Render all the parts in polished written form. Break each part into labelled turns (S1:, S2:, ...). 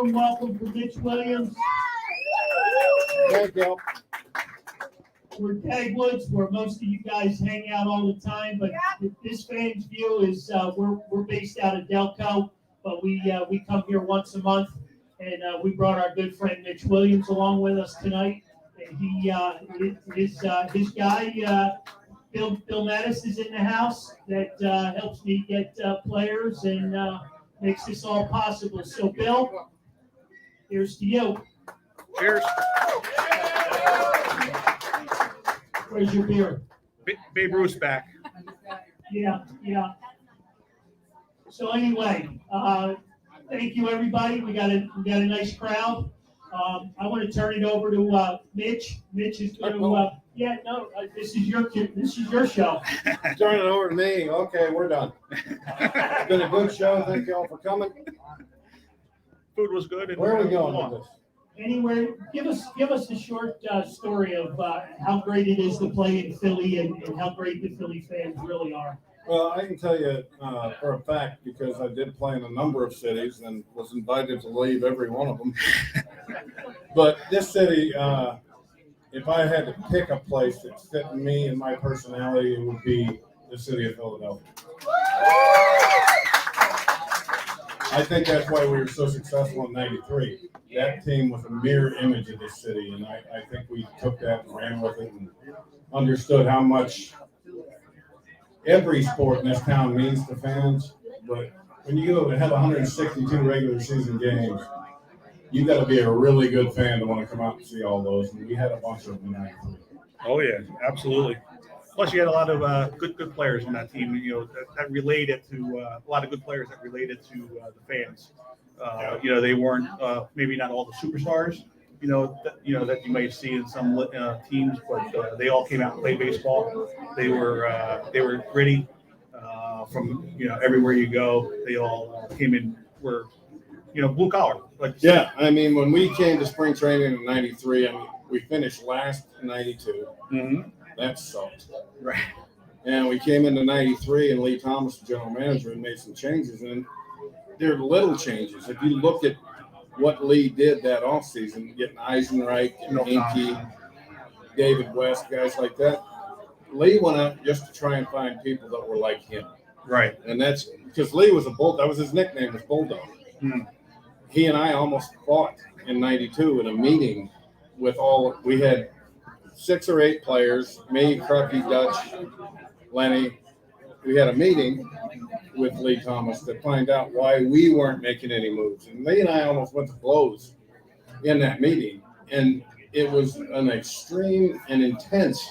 S1: warm welcome for Mitch Williams.
S2: Thank you.
S1: We're Dagwoods, where most of you guys hang out all the time, but this fan's view is we're based out of Delco, but we come here once a month, and we brought our good friend Mitch Williams along with us tonight. And his guy Bill Mattis is in the house that helps me get players and makes this all possible. So Bill, here's to you.
S3: Cheers.
S1: Where's your beer?
S3: Babe Ruth's back.
S1: Yeah. So anyway, thank you everybody. We got a nice crowd. I want to turn it over to Mitch. Mitch is going to. This is your show.
S2: Turn it over to me. Okay, we're done. It's been a good show. Thank you all for coming.
S3: Food was good. And
S2: Where are we going with this?
S1: Anywhere, give us a short story of how great it is to play in Philly and how great the Philly fans really are.
S2: Well, I can tell you for a fact because I did play in a number of cities and was invited to leave every one of them. But this city, if I had to pick a place that fit me and my personality, it would be the city of Philadelphia. I think that's why we were so successful in '93. That team was a mirror image of this city, and I think we took that and ran with it and understood how much every sport in this town means to fans. But when you go and have 162 regular season games, you got to be a really good fan to want to come out and see all those. And we had a bunch of them in '93.
S3: Oh yeah, absolutely. Plus, you had a lot of good players on that team. You know that related to a lot of good players that related to the fans. They weren't maybe not all the superstars. That you might see in some teams, but they all came out and played baseball. They were gritty from everywhere you go. They all came in were blue collar.
S2: Yeah, I mean when we came to spring training in '93, I mean we finished last in '92.
S3: Mm-hmm.
S2: That sucked.
S3: Right.
S2: And we came into '93, and Lee Thomas, the general manager, and made some changes. And they're little changes. If you look at what Lee did that offseason, getting Eisenreich and Hinkie, David West, guys like that, Lee went out just to try and find people that were like him.
S3: Right.
S2: And that's because Lee was a bulldog. That was his nickname, was Bulldog.
S3: Mm.
S2: He and I almost fought in '92 in a meeting with we had 6 or 8 players, me, Crucky, Dutch, Lenny. We had a meeting with Lee Thomas to find out why we weren't making any moves. And Lee and I almost went to blows in that meeting. And it was an extreme and intense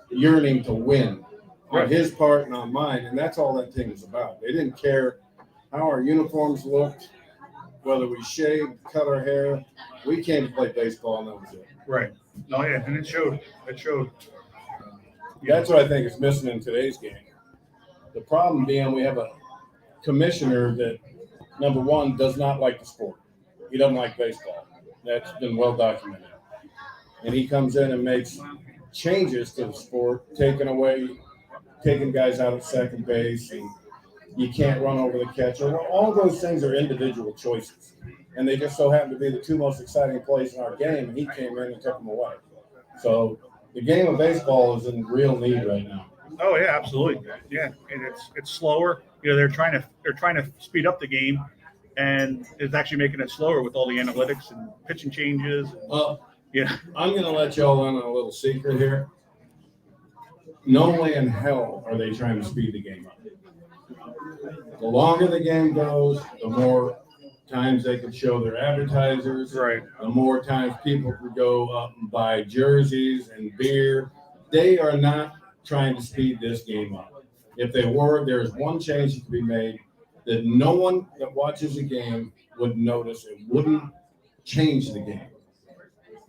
S2: yearning to win on his part and on mine. And that's all that team was about. They didn't care how our uniforms looked, whether we shaved, cut our hair. We came to play baseball, and that was it.
S3: Right. No, yeah, and it showed.
S2: That's what I think is missing in today's game. The problem being we have a commissioner that, number one, does not like the sport. He doesn't like baseball. That's been well documented. And he comes in and makes changes to the sport, taking guys out at second base, and you can't run over the catcher. Well, all those things are individual choices. And they just so happen to be the 2 most exciting plays in our game, and he came in and took them away. So the game of baseball is in real need right now.
S3: Oh yeah, absolutely. Yeah, and it's slower. They're trying to speed up the game, and it's actually making it slower with all the analytics and pitching changes.
S2: I'm going to let y'all in on a little secret here. No way in hell are they trying to speed the game up. The longer the game goes, the more times they could show their advertisers.
S3: Right.
S2: The more times people could go up and buy jerseys and beer. They are not trying to speed this game up. If they were, there is one change that could be made that no one that watches the game would notice. It wouldn't change the game.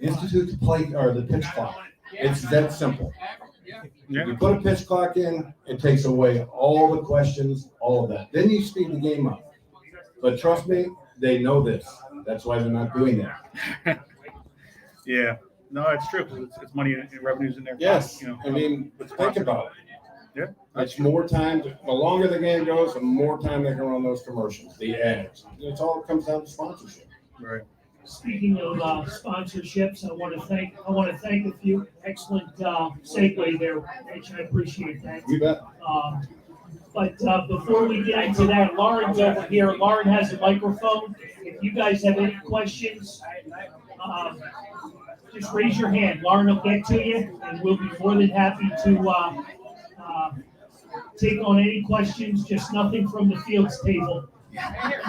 S2: Institute the pitch clock. It's that simple.
S3: Yeah.
S2: You put a pitch clock in, it takes away all the questions, all of that. Then you speed the game up. But trust me, they know this. That's why they're not doing that.
S3: Yeah. No, it's true because it's money and revenues in there.
S2: Yes. I mean, think about it.
S3: Yeah,
S2: It's more time. The longer the game goes, the more time they can run those commercials, the ads. It's all comes down to sponsorship.
S3: right.
S1: Speaking of sponsorships, I want to thank a few excellent segue there, Rich. I appreciate that.
S2: You bet.
S1: But before we get into that, Lauren's over here. Lauren has a microphone. If you guys have any questions, just raise your hand. Lauren will get to you, and we'll be more than happy to take on any questions. Just nothing from the Fields table.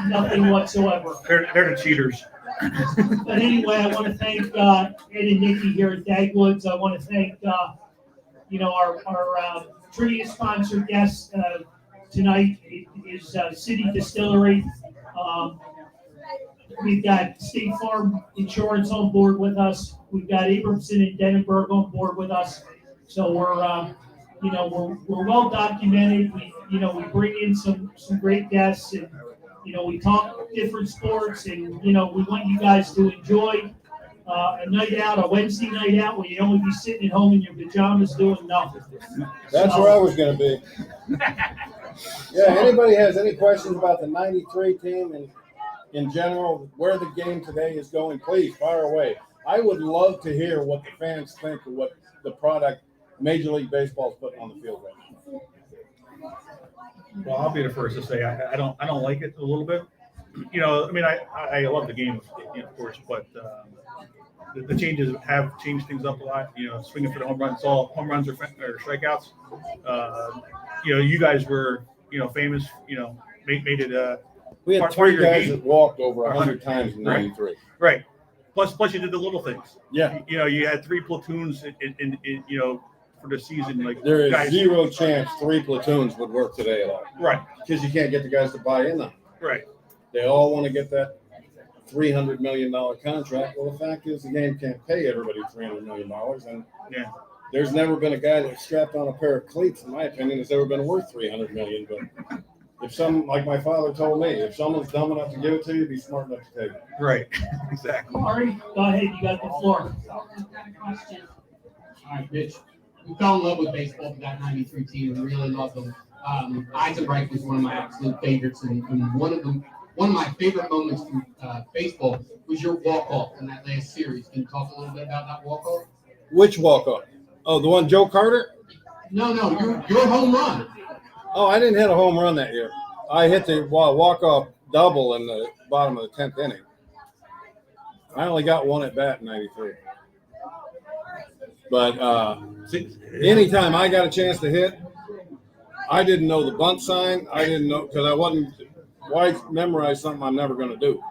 S1: Nothing whatsoever.
S3: They're the cheaters.
S1: But anyway, I want to thank Ed and Nikki here at Dagwoods. I want to thank our trivia sponsor guest tonight is City Distillery. We've got State Farm Insurance on board with us. We've got Abramson and Denenberg on board with us. So we're well documented. We bring in some great guests, and we talk different sports, and we want you guys to enjoy a night out, a Wednesday night out, where you don't want to be sitting at home in your pajamas doing nothing.
S2: That's where I was going to be. Yeah. Anybody has any questions about the '93 team and in general, where the game today is going, please fire away. I would love to hear what the fans think of what the product Major League Baseball is putting on the field right now.
S3: Well, I'll be the first to say I don't like it a little bit. I love the game, of course, but the changes have changed things up a lot. Swinging for the home runs, all home runs or strikeouts. You guys were famous. Made it.
S2: We had
S3: part of
S2: three
S3: your
S2: guys
S3: game.
S2: that walked over 100 times in
S3: Right.
S2: '93.
S3: Right. Plus you did the little things.
S2: Yeah.
S3: You had 3 platoons in for the season. Like
S2: There is
S3: guys,
S2: zero chance 3 platoons would work today at all.
S3: Right.
S2: Because you can't get the guys to buy in them.
S3: Right.
S2: They all want to get that $300 million contract. Well, the fact is the game can't pay everybody $300 million. And
S3: Yeah.
S2: there's never been a guy that strapped on a pair of cleats, in my opinion, that's ever been worth $300 million. But if like my father told me, if someone's dumb enough to give it to you, be smart enough to take it.
S3: Right. Exactly.
S1: Lauren, go ahead. You got the floor.
S4: Question. All right, Rich. We fell in love with baseball with that '93 team and really loved them. Eisenreich was one of my absolute favorites, and one of my favorite moments from baseball was your walk-off in that last series. Can you talk a little bit about that walk-off?
S2: Which walk-off? Oh, the one Joe Carter?
S4: No, your home run.
S2: Oh, I didn't hit a home run that year. I hit the walk-off double in the bottom of the 10th inning. I only got one at bat in '93. But anytime I got a chance to hit, I didn't know the bunt sign. I didn't know because I wasn't. Why memorize something I'm never going to do?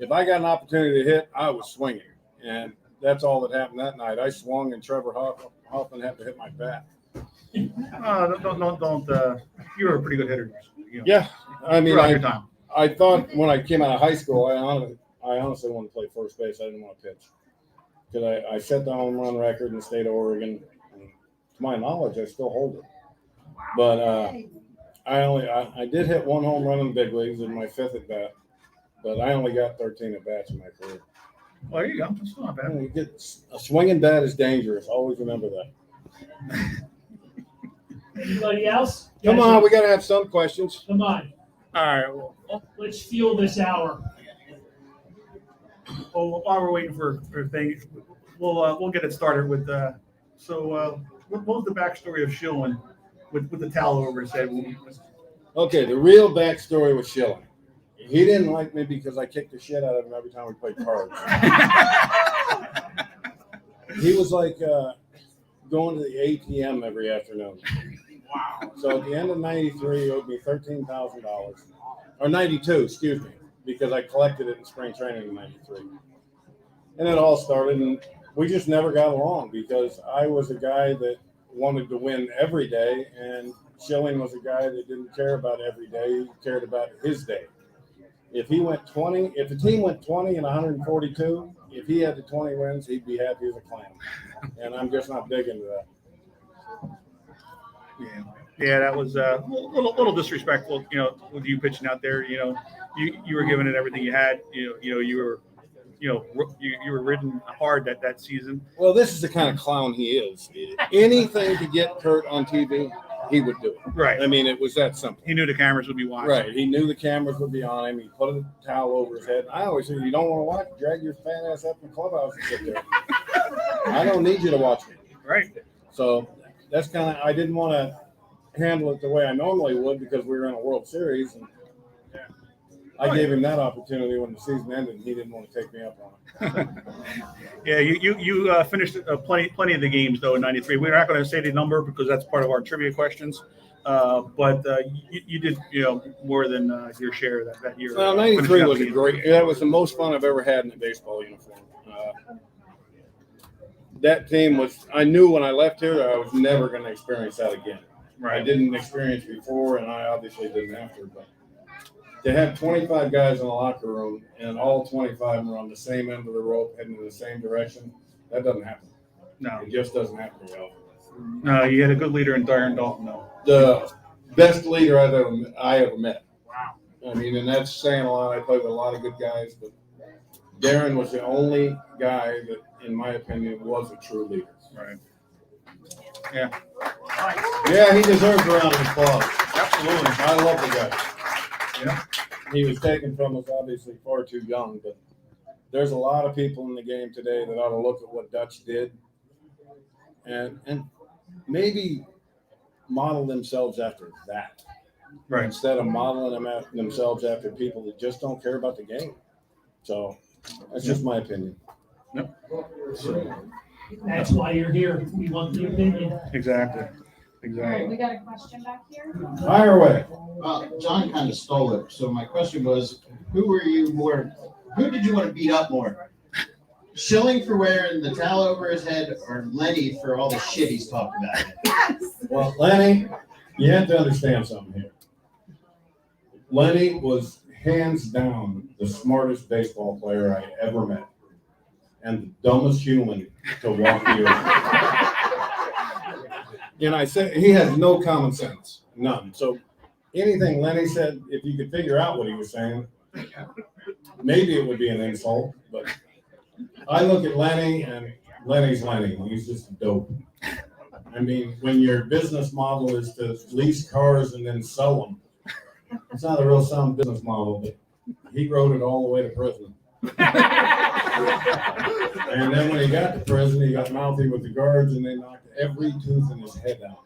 S2: If I got an opportunity to hit, I was swinging, and that's all that happened that night. I swung, and Trevor Hoffman had to hit my bat.
S3: Don't. You were a pretty good hitter.
S2: Yeah, I mean,
S3: throughout your time.
S2: I thought when I came out of high school, I honestly wanted to play first base. I didn't want to pitch because I set the home run record in the state of Oregon. And to my knowledge, I still hold it. But I did hit one home run in the big leagues in my 5th at bat, but I only got 13 at bats in my career.
S3: Well, there you go. That's not bad.
S2: You get a swinging bat is dangerous. Always remember that.
S1: Anybody else?
S2: Come on, we got to have some questions.
S1: Come on.
S3: All right. Well,
S1: Let's fuel this hour.
S3: while we're waiting for things, we'll get it started with. What was the backstory of Schilling with the towel over his head?
S2: Okay, the real backstory was Schilling. He didn't like me because I kicked the shit out of him every time we played cards. He was like going to the ATM every afternoon. Wow. So at the end of '93, he owed me $13,000. Or '92, excuse me, because I collected it in spring training in '93. And it all started, and we just never got along because I was a guy that wanted to win every day, and Schilling was a guy that didn't care about every day. He cared about his day. If the team went 20 and 142, if he had the 20 wins, he'd be happy as a clam. And I'm just not big into that.
S3: Yeah, that was a little disrespectful, with you pitching out there. You were giving it everything you had. You were ridden hard that season.
S2: Well, this is the kind of clown he is. Anything to get Kurt on TV. he would do it.
S3: Right.
S2: I mean, it was that simple.
S3: He knew the cameras would be watching.
S2: Right. He knew the cameras would be on him. He put a towel over his head. I always say, you don't want to watch, drag your fat ass up in the clubhouse and sit there. I don't need you to watch me.
S3: Right.
S2: So that's kind of, I didn't want to handle it the way I normally would because we were in a World Series. And I gave him that opportunity when the season ended, and he didn't want to take me up on it.
S3: Yeah, you finished plenty of the games though in '93. We're not going to say the number because that's part of our trivia questions. But you did more than your share that year.
S2: Well, '93 was a great. That was the most fun I've ever had in a baseball uniform. That team was. I knew when I left here that I was never going to experience that again.
S3: Right.
S2: I didn't experience before, and I obviously didn't after. But to have 25 guys in the locker room and all 25 were on the same end of the rope heading in the same direction, that doesn't happen.
S3: No,
S2: It just doesn't happen very often.
S3: no, you had a good leader in Darren Dalton though.
S2: The best leader I ever met.
S3: Wow.
S2: I mean, and that's saying a lot. I played with a lot of good guys, but Darren was the only guy that, in my opinion, was a true leader.
S3: Right. Yeah.
S2: Yeah, he deserves a round of applause.
S3: Absolutely.
S2: I love the guy.
S3: Yeah.
S2: He was taken from us obviously far too young, but there's a lot of people in the game today that ought to look at what Dutch did and maybe model themselves after that.
S3: Right.
S2: Instead of modeling themselves after people that just don't care about the game. So that's just my opinion.
S1: That's why you're here. We want the opinion.
S3: Exactly.
S5: All right, we got a question back here.
S2: Fire away.
S6: Well, John kind of stole it. So my question was, who did you want to beat up more? Schilling for wearing the towel over his head or Lenny for all the shit he's talked about?
S2: Well, Lenny, you have to understand something here. Lenny was hands down the smartest baseball player I ever met and the dumbest human to walk the earth. And I said, he has no common sense, none. So anything Lenny said, if you could figure out what he was saying, maybe it would be an insult. But I look at Lenny, and Lenny's Lenny. He's just dope. I mean, when your business model is to lease cars and then sell them, it's not a real sound business model, but he rode it all the way to prison. And then when he got to prison, he got mouthy with the guards, and they knocked every tooth in his head out.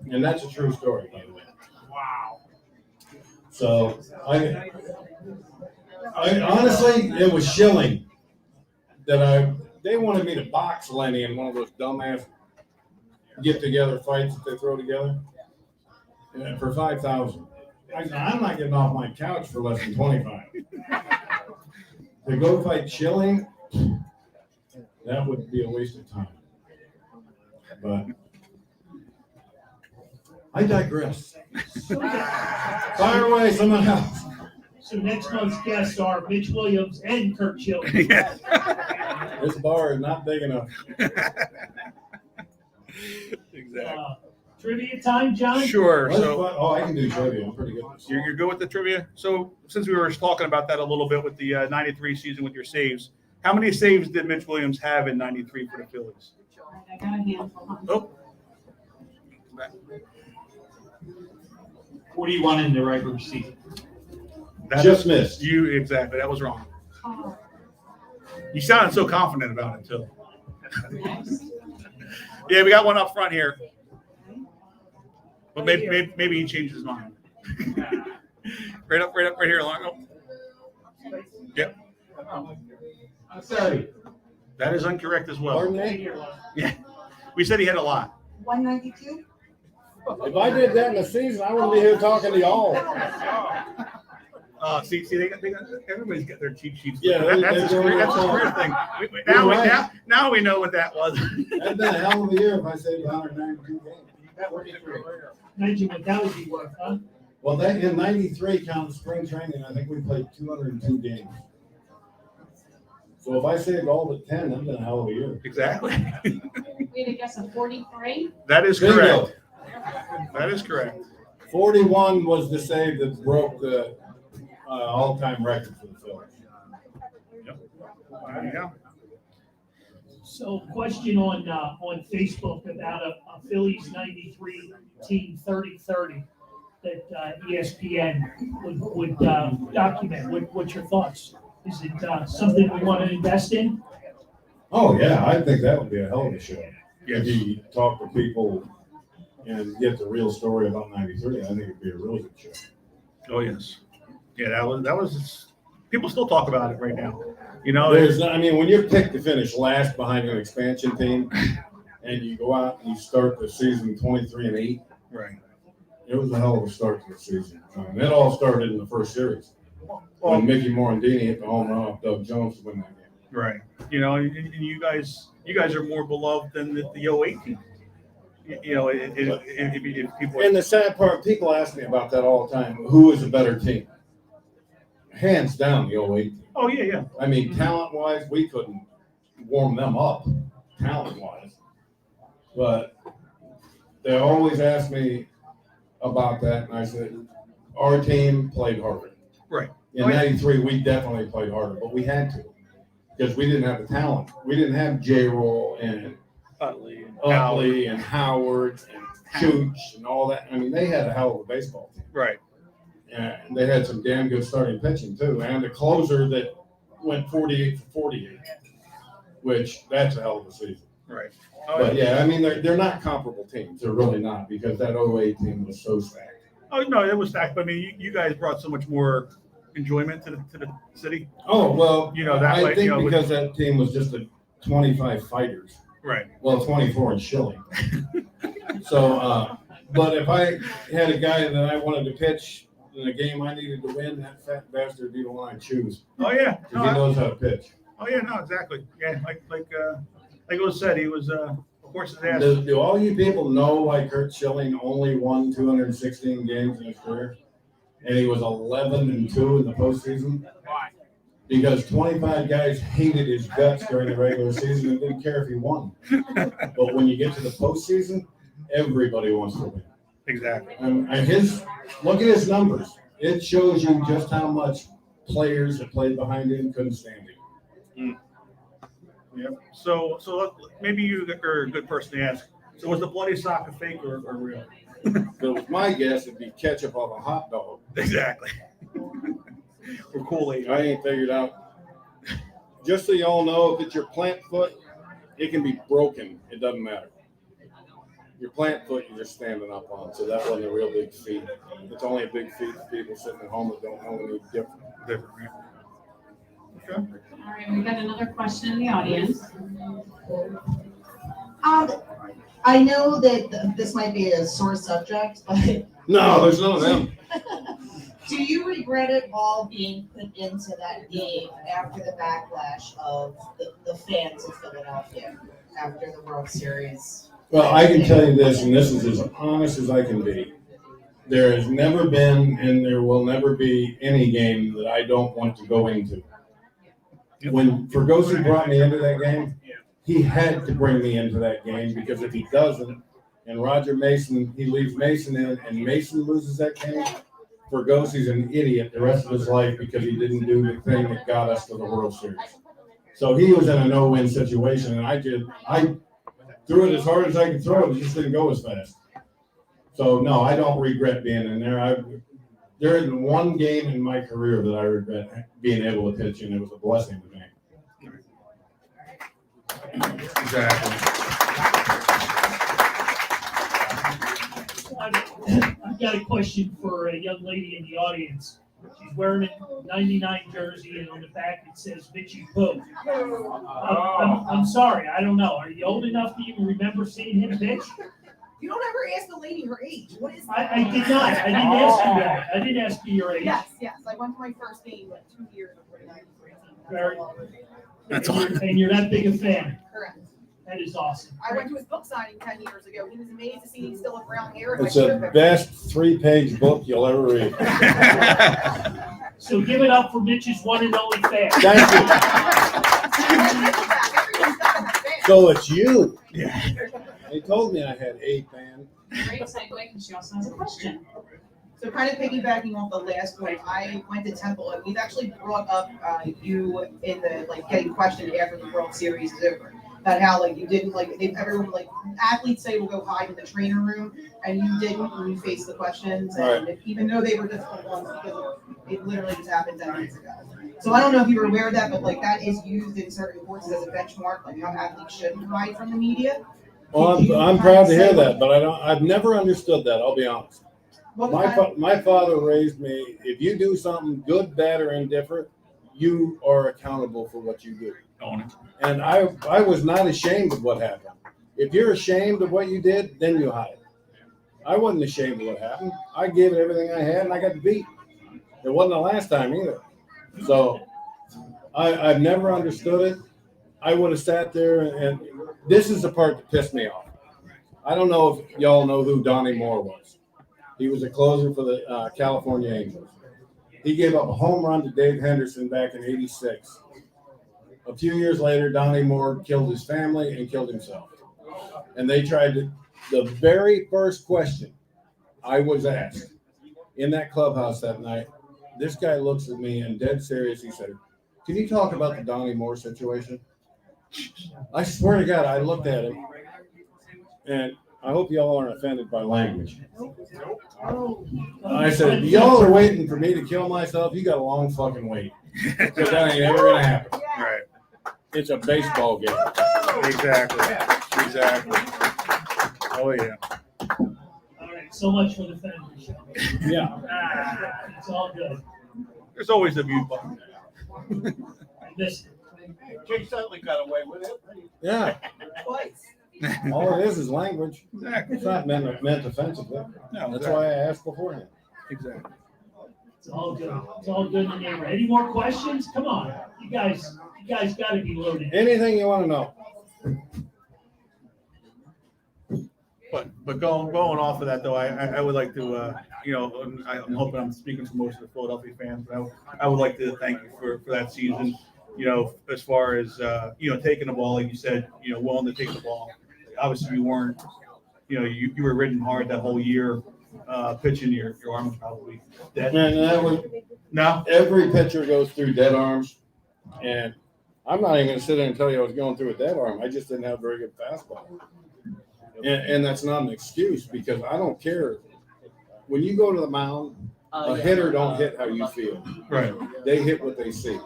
S2: And that's a true story, by the way.
S3: Wow.
S2: So I honestly, it was Schilling that they wanted me to box Lenny in one of those dumbass get-together fights that they throw together for $5,000. I said, I'm not getting off my couch for less than $25. To go fight Schilling, that would be a waste of time. But I digress. Fire away, someone else.
S1: So next month's guests are Mitch Williams and Kurt Schilling.
S3: Yeah.
S2: This bar is not big enough.
S3: Exactly.
S1: Trivia time, John?
S3: Sure.
S2: Let's
S3: So
S2: I can do trivia. I'm pretty good at this.
S3: you're good with the trivia. So since we were talking about that a little bit with the '93 season with your saves, how many saves did Mitch Williams have in '93 for the Phillies?
S5: I got a handful.
S3: Oh.
S7: 41 in the regular season.
S2: Just missed.
S3: You exactly. That was wrong.
S5: Oh,
S3: You sounded so confident about it too.
S5: next.
S3: Yeah, we got one up front here. But maybe he changed his mind. right up right here, Longo. Yep.
S6: I'm sorry.
S3: That is incorrect as well.
S2: Pardon me?
S3: Yeah. We said he had a lot.
S8: 192?
S2: If I did that in the season, I wouldn't be here talking to y'all.
S3: See, they got everybody's got their cheat sheets.
S2: Yeah,
S3: that's a weird thing. Now we know what that was.
S2: That'd been a hell of a year if I saved 192 games.
S1: Imagine what that would be worth, huh?
S2: Well, that in '93 counting spring training, I think we played 202 games. So if I saved all but 10, that'd been a hell of a year.
S3: Exactly.
S5: We had a guess of 43.
S3: That is
S2: Bingo.
S3: correct. That is correct.
S2: 41 was the save that broke the all-time record for the Phillies.
S3: There you go.
S1: So question on Facebook about a Phillies 93 team 30-30 that ESPN would document. What's your thoughts? Is it something we want to invest in?
S2: Oh, yeah, I think that would be a hell of a show.
S3: Yes.
S2: If you talk to people and get the real story about 93, I think it'd be a really good show.
S3: Oh, yes. Yeah, that was, people still talk about it right now. You know,
S2: When you're picked to finish last behind an expansion team and you go out and you start the season 23-8,
S3: right.
S2: it was a hell of a start to the season. And it all started in the first series when Mickey Morandini hit the home run off Doug Jones to win that game.
S3: Right. You know, and you guys are more beloved than the 08 team. You know, if people.
S2: And the sad part, people ask me about that all the time. Who is a better team? Hands down, the 08 team.
S3: Oh, yeah, yeah.
S2: I mean, talent-wise, we couldn't warm them up, talent-wise. But they always ask me about that, and I said, our team played harder.
S3: Right.
S2: In 93, we definitely played harder, but we had to because we didn't have the talent. We didn't have J-Roll and Utley and Howard and Chooch and all that. I mean, they had a hell of a baseball team.
S3: Right.
S2: And they had some damn good starting pitching, too. And a closer that went 48 for 48, which that's a hell of a season.
S3: Right.
S2: But, yeah, I mean, they're not comparable teams. They're really not because that 08 team was so stacked.
S3: Oh, no, it was stacked. But, I mean, you guys brought so much more enjoyment to the city.
S2: Oh, well,
S3: You know, that
S2: I
S3: way,
S2: think
S3: you know,
S2: because that team was just a 25 fighters.
S3: Right.
S2: Well, 24 in Schilling. So, but if I had a guy that I wanted to pitch in a game I needed to win, that fat bastard would be the one I'd choose.
S3: Oh, yeah.
S2: Because he knows how to pitch.
S3: Oh, yeah, no, exactly. Yeah, like it was said, he was a horse's ass.
S2: Do all you people know why Kurt Schilling only won 216 games in his career? And he was 11-2 in the postseason?
S3: Why?
S2: Because 25 guys hated his guts during the regular season and didn't care if he won. But when you get to the postseason, everybody wants to win.
S3: Exactly.
S2: And look at his numbers. It shows you just how much players that played behind him couldn't stand him.
S3: Yep. So maybe you are a good person to ask. So was the bloody sock a fake or real?
S2: If it was my guess, it'd be ketchup on a hot dog.
S3: Exactly. Or Kool-Aid.
S2: I ain't figured out. Just so you all know, if it's your plant foot, it can be broken. It doesn't matter. Your plant foot, you're just standing up on. So that wasn't a real big feat. It's only a big feat for people sitting at home that don't know any different.
S3: Right? Okay.
S5: All right, we got another question in the audience.
S8: I know that this might be a sore subject, but
S2: No, there's none of them.
S8: do you regret it all being put into that game after the backlash of the fans of Philadelphia after the World Series?
S2: Well, I can tell you this, and this is as honest as I can be. There has never been, and there will never be, any game that I don't want to go into. When Ferguson brought me into that game, he had to bring me into that game because if he doesn't, and Roger Mason, he leaves Mason in, and Mason loses that game, Ferguson's an idiot the rest of his life because he didn't do the thing that got us to the World Series. So he was in a no-win situation, and I threw it as hard as I could throw it. It just didn't go as fast. So, no, I don't regret being in there. There isn't one game in my career that I regret being able to pitch, and it was a blessing to me.
S3: Exactly.
S1: I've got a question for a young lady in the audience. She's wearing a 99 jersey, and on the back it says Vichy Poo. I'm sorry, I don't know. Are you old enough to even remember seeing him pitch?
S9: You don't ever ask the lady her age. What is that?
S1: I did not. I didn't ask you that. I didn't ask you your age.
S9: Yes. I went to my first game like 2 years before the 93 team.
S1: Very-
S3: That's
S1: and you're that big a fan.
S9: Correct.
S1: That is awesome.
S9: I went to his book signing 10 years ago. He was amazed to see me still with brown hair.
S2: It's the best 3-page book you'll ever read.
S1: So give it up for Mitch's one and only fan.
S2: Thank you. So it's you.
S3: Yeah.
S2: They told me I had a fan.
S5: Great segue, because she also has a question.
S9: So kind of piggybacking off the last point, I went to Temple and we've actually brought up you in the getting questioned after the World Series is over. That how like you didn't like everyone like athletes say will go hide in the trainer room and you didn't when you faced the questions and even though they were difficult ones because it literally just happened 10 minutes ago. So I don't know if you were aware of that, but like that is used in certain courses as a benchmark, like how athletes shouldn't hide from the media.
S2: Well, I'm proud to hear that, but I've never understood that. I'll be honest. My father raised me. If you do something good, bad, or indifferent, you are accountable for what you do. And I was not ashamed of what happened. If you're ashamed of what you did, then you hide. I wasn't ashamed of what happened. I gave it everything I had, and I got beat. It wasn't the last time either. So I've never understood it. I would have sat there, and this is the part that pissed me off. I don't know if y'all know who Donnie Moore was. He was a closer for the California Angels. He gave up a home run to Dave Henderson back in '86. A few years later, Donnie Moore killed his family and killed himself. And they tried to, the very first question I was asked in that clubhouse that night, this guy looks at me and dead serious, he said, "Can you talk about the Donnie Moore situation?" I swear to God, I looked at him, and I hope y'all aren't offended by language. I said, "Y'all are waiting for me to kill myself? You got a long fucking wait. Because that ain't ever going to happen."
S3: Right.
S2: It's a baseball game.
S3: Exactly. Oh, yeah.
S1: All right, so much for the family show.
S2: Yeah.
S1: It's all good.
S3: There's always a mute button.
S1: I missed it.
S6: Jake Sutley got away with it.
S2: Yeah. All it is language.
S3: Exactly.
S2: It's not meant offensively.
S3: No,
S2: That's why I asked beforehand.
S3: Exactly.
S1: It's all good. It's all good in the neighborhood. Any more questions? Come on. You guys got to be loaded.
S2: Anything you want to know.
S3: But going off of that though, I would like to I'm hoping I'm speaking for most of the Philadelphia fans, but I would like to thank you for that season. As far as taking the ball, like you said, willing to take the ball. Obviously, you weren't, you were ridden hard that whole year, pitching your arm was probably dead.
S2: And that was,
S3: No,
S2: every pitcher goes through dead arms, and I'm not even going to sit there and tell you I was going through a dead arm. I just didn't have a very good fastball. And that's not an excuse because I don't care. When you go to the mound, a hitter don't hit how you feel.
S3: right.
S2: They hit what they see.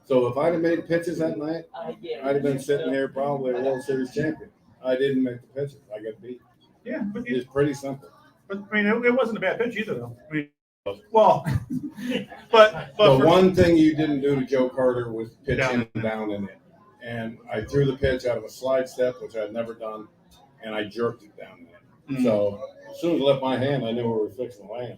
S2: So if I'd have made pitches that night, I'd have been sitting there probably a World Series champion. I didn't make the pitches. I got beat.
S3: Yeah, but
S2: It's pretty simple.
S3: I mean, it wasn't a bad pitch either, though. I mean, well, but
S2: The one thing you didn't do to Joe Carter was pitch him down in it. And I threw the pitch out of a slide step, which I'd never done, and I jerked it down in it. So as soon as I left my hand, I knew we were fixing to land.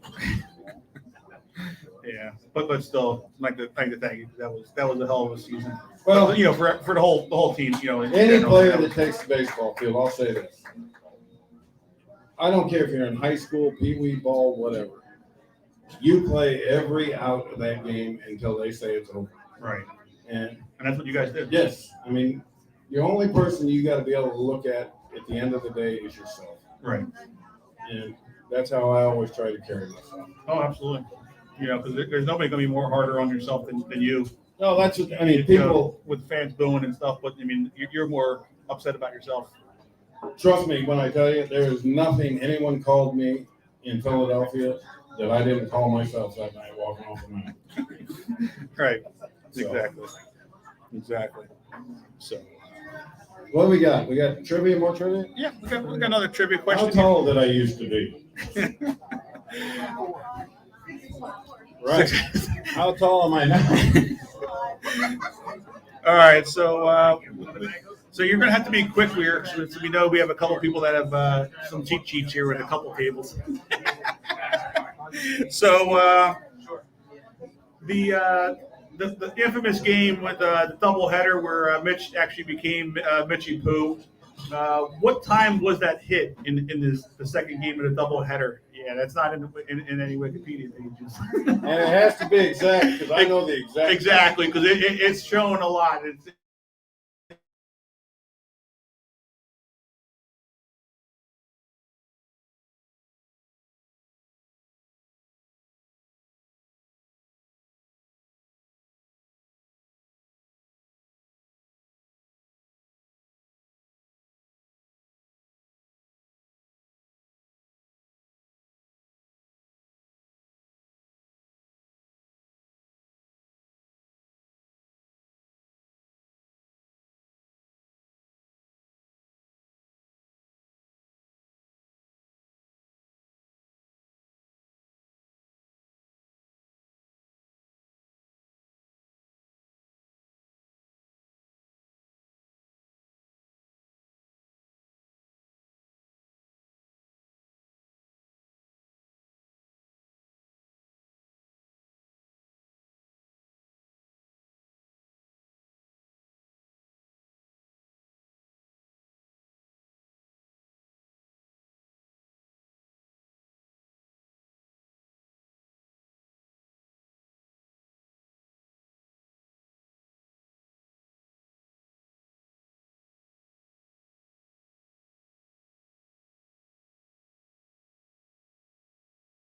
S3: Yeah, but still, I'd like to thank you. That was a hell of a season.
S2: Well,
S3: for the whole team,
S2: any player that takes the baseball field, I'll say this. I don't care if you're in high school, pee-wee ball, whatever. You play every out of that game until they say it's over.
S3: Right.
S2: And
S3: that's what you guys did.
S2: Yes. I mean, the only person you got to be able to look at the end of the day is yourself.
S3: Right.
S2: And that's how I always try to carry myself.
S3: Oh, absolutely. Because there's nobody going to be more harder on yourself than you.
S2: No, that's what, I mean, people.
S3: With fans booing and stuff, but I mean, you're more upset about yourself.
S2: Trust me when I tell you, there is nothing anyone called me in Philadelphia that I didn't call myself that night walking off the mound.
S3: Right.
S2: So.
S3: Exactly. So.
S2: What do we got? We got trivia, more trivia?
S3: Yeah, we got another trivia question.
S2: How tall did I used to be? Right. How tall am I now?
S3: All right, so you're going to have to be quick here. So we know we have a couple people that have some cheat sheets here with a couple tables. So the infamous game with the doubleheader where Mitch actually became Mitchie Poo. What time was that hit in the second game of the doubleheader? Yeah, that's not in any Wikipedia pages.
S2: And it has to be exact because I know the exact.
S3: Exactly, because it's shown a lot. It's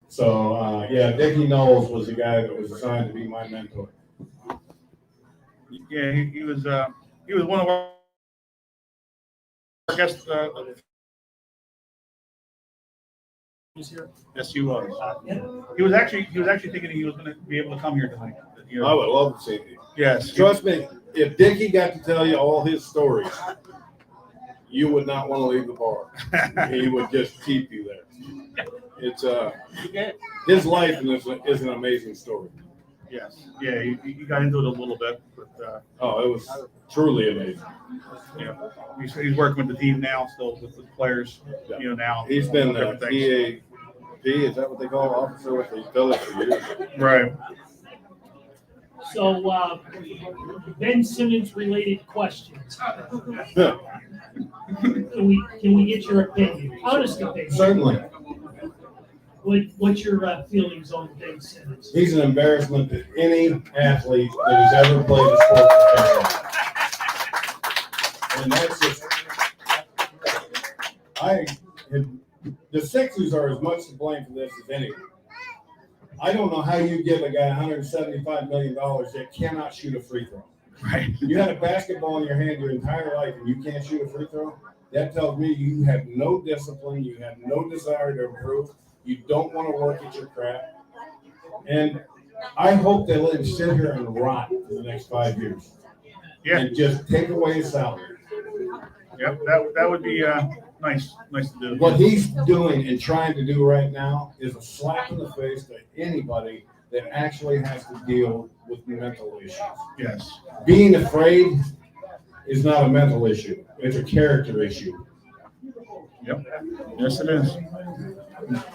S2: So, yeah, Dickie Knowles was the guy that was assigned to be my mentor.
S3: Yeah, he was one of our guests. Yes, he was. He was actually thinking he was going to be able to come here tonight. You know?
S2: I would love to see him.
S3: Yes.
S2: Trust me, if Dickie got to tell you all his stories, you would not want to leave the bar. He would just keep you there. It's his life is an amazing story.
S3: Yes. Yeah, he got into it a little bit, but
S2: it was truly amazing.
S3: you know, he's working with the team now, still with the players. You know, now
S2: He's been
S3: different
S2: the
S3: things.
S2: PAP, is that what they call officer with the village for years?
S3: Right.
S1: So, Ben Simmons related questions. Can we get your opinion? Honest opinion.
S2: Certainly.
S1: What's your feelings on Ben Simmons?
S2: He's an embarrassment to any athlete that has ever played a sport professionally. And that's just, the Sixers are as much to blame for this as anyone. I don't know how you give a guy $175 million that cannot shoot a free throw.
S3: Right.
S2: You had a basketball in your hand your entire life and you can't shoot a free throw? That tells me you have no discipline, you have no desire to improve, you don't want to work at your craft. And I hope they let him sit here and rot for the next 5 years.
S3: Yeah.
S2: And just take away his salary.
S3: Yep. That would be nice to do.
S2: What he's doing and trying to do right now is a slap in the face to anybody that actually has to deal with mental issues.
S3: Yes.
S2: Being afraid is not a mental issue. It's a character issue.
S3: Yep. Yes, it is.